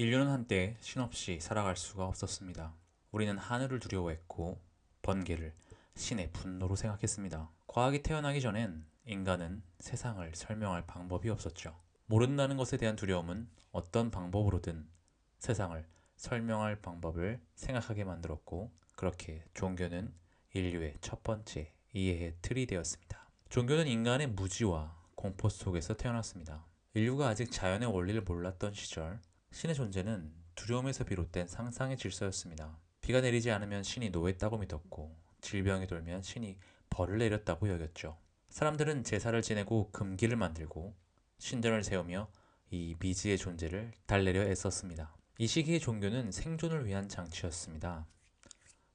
인류는 한때 신 없이 살아갈 수가 없었습니다. 우리는 하늘을 두려워했고 번개를 신의 분노로 생각했습니다. 과학이 태어나기 전엔 인간은 세상을 설명할 방법이 없었죠. 모른다는 것에 대한 두려움은 어떤 방법으로든 세상을 설명할 방법을 생각하게 만들었고, 그렇게 종교는 인류의 첫 번째 이해의 틀이 되었습니다. 종교는 인간의 무지와 공포 속에서 태어났습니다. 인류가 아직 자연의 원리를 몰랐던 시절, 신의 존재는 두려움에서 비롯된 상상의 질서였습니다. 비가 내리지 않으면 신이 노했다고 믿었고, 질병이 돌면 신이 벌을 내렸다고 여겼죠. 사람들은 제사를 지내고 금기를 만들고 신전을 세우며 이 미지의 존재를 달래려 애썼습니다. 이 시기의 종교는 생존을 위한 장치였습니다.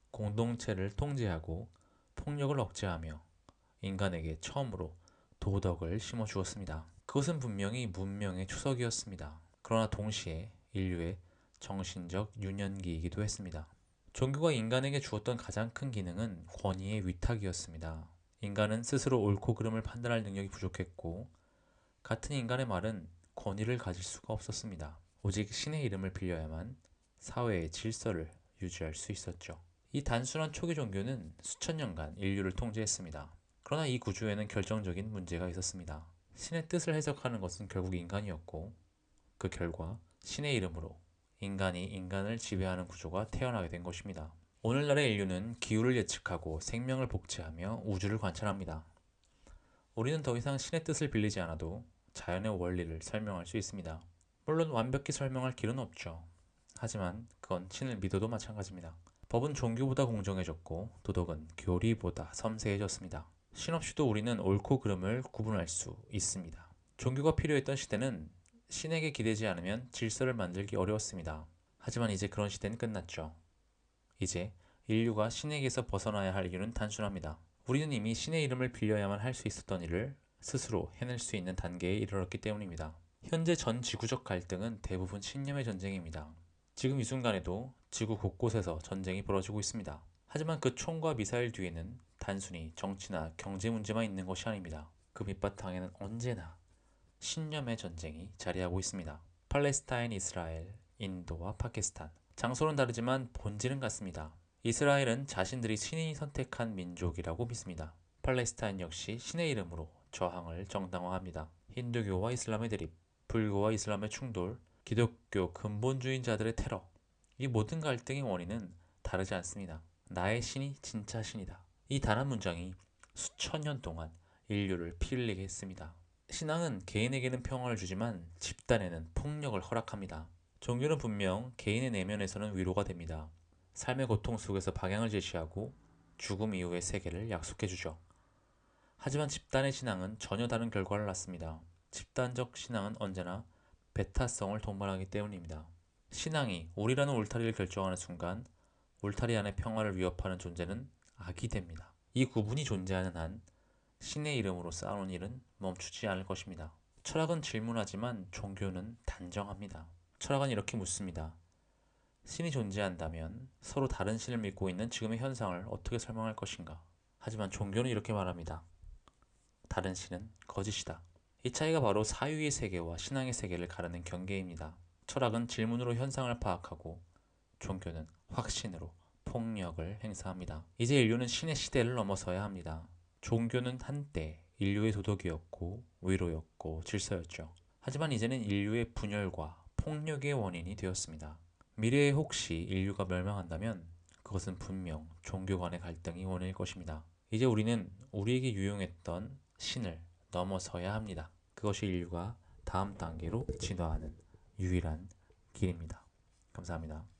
공동체를 통제하고 폭력을 억제하며 인간에게 처음으로 도덕을 심어주었습니다. 그것은 분명히 문명의 추석이었습니다. 그러나 동시에 인류의 정신적 유년기이기도 했습니다. 종교가 인간에게 주었던 가장 큰 기능은 권위의 위탁이었습니다. 인간은 스스로 옳고 그름을 판단할 능력이 부족했고, 같은 인간의 말은 권위를 가질 수가 없었습니다. 오직 신의 이름을 빌려야만 사회의 질서를 유지할 수 있었죠. 이 단순한 초기 종교는 수천 년간 인류를 통제했습니다. 그러나 이 구조에는 결정적인 문제가 있었습니다. 신의 뜻을 해석하는 것은 결국 인간이었고, 그 결과 신의 이름으로 인간이 인간을 지배하는 구조가 태어나게 된 것입니다. 오늘날의 인류는 기후를 예측하고 생명을 복제하며 우주를 관찰합니다. 우리는 더 이상 신의 뜻을 빌리지 않아도 자연의 원리를 설명할 수 있습니다. 물론 완벽히 설명할 길은 없죠. 하지만 그건 신을 믿어도 마찬가지입니다. 법은 종교보다 공정해졌고 도덕은 교리보다 섬세해졌습니다. 신 없이도 우리는 옳고 그름을 구분할 수 있습니다. 종교가 필요했던 시대는 신에게 기대지 않으면 질서를 만들기 어려웠습니다. 하지만 이제 그런 시대는 끝났죠. 이제 인류가 신에게서 벗어나야 할 이유는 단순합니다. 우리는 이미 신의 이름을 빌려야만 할 수 있었던 일을 스스로 해낼 수 있는 단계에 이르렀기 때문입니다. 현재 전 지구적 갈등은 대부분 신념의 전쟁입니다. 지금 이 순간에도 지구 곳곳에서 전쟁이 벌어지고 있습니다. 하지만 그 총과 미사일 뒤에는 단순히 정치나 경제 문제만 있는 것이 아닙니다. 그 밑바탕에는 언제나 신념의 전쟁이 자리하고 있습니다. 팔레스타인, 이스라엘, 인도와 파키스탄. 장소는 다르지만 본질은 같습니다. 이스라엘은 자신들이 신이 선택한 민족이라고 믿습니다. 팔레스타인 역시 신의 이름으로 저항을 정당화합니다. 힌두교와 이슬람의 대립, 불교와 이슬람의 충돌, 기독교 근본주의자들의 테러. 이 모든 갈등의 원인은 다르지 않습니다. 나의 신이 진짜 신이다. 이 단 한 문장이 수천 년 동안 인류를 피 흘리게 했습니다. 신앙은 개인에게는 평화를 주지만 집단에는 폭력을 허락합니다. 종교는 분명 개인의 내면에서는 위로가 됩니다. 삶의 고통 속에서 방향을 제시하고 죽음 이후의 세계를 약속해주죠. 하지만 집단의 신앙은 전혀 다른 결과를 낳습니다. 집단적 신앙은 언제나 배타성을 동반하기 때문입니다. 신앙이 우리라는 울타리를 결정하는 순간 울타리 안의 평화를 위협하는 존재는 악이 됩니다. 이 구분이 존재하는 한 신의 이름으로 싸우는 일은 멈추지 않을 것입니다. 철학은 질문하지만 종교는 단정합니다. 철학은 이렇게 묻습니다. 신이 존재한다면 서로 다른 신을 믿고 있는 지금의 현상을 어떻게 설명할 것인가? 하지만 종교는 이렇게 말합니다. 다른 신은 거짓이다. 이 차이가 바로 사유의 세계와 신앙의 세계를 가르는 경계입니다. 철학은 질문으로 현상을 파악하고 종교는 확신으로 폭력을 행사합니다. 이제 인류는 신의 시대를 넘어서야 합니다. 종교는 한때 인류의 도덕이었고 위로였고 질서였죠. 하지만 이제는 인류의 분열과 폭력의 원인이 되었습니다. 미래에 혹시 인류가 멸망한다면 그것은 분명 종교 간의 갈등이 원인일 것입니다. 이제 우리는 우리에게 유용했던 신을 넘어서야 합니다. 그것이 인류가 다음 단계로 진화하는 유일한 길입니다. 감사합니다.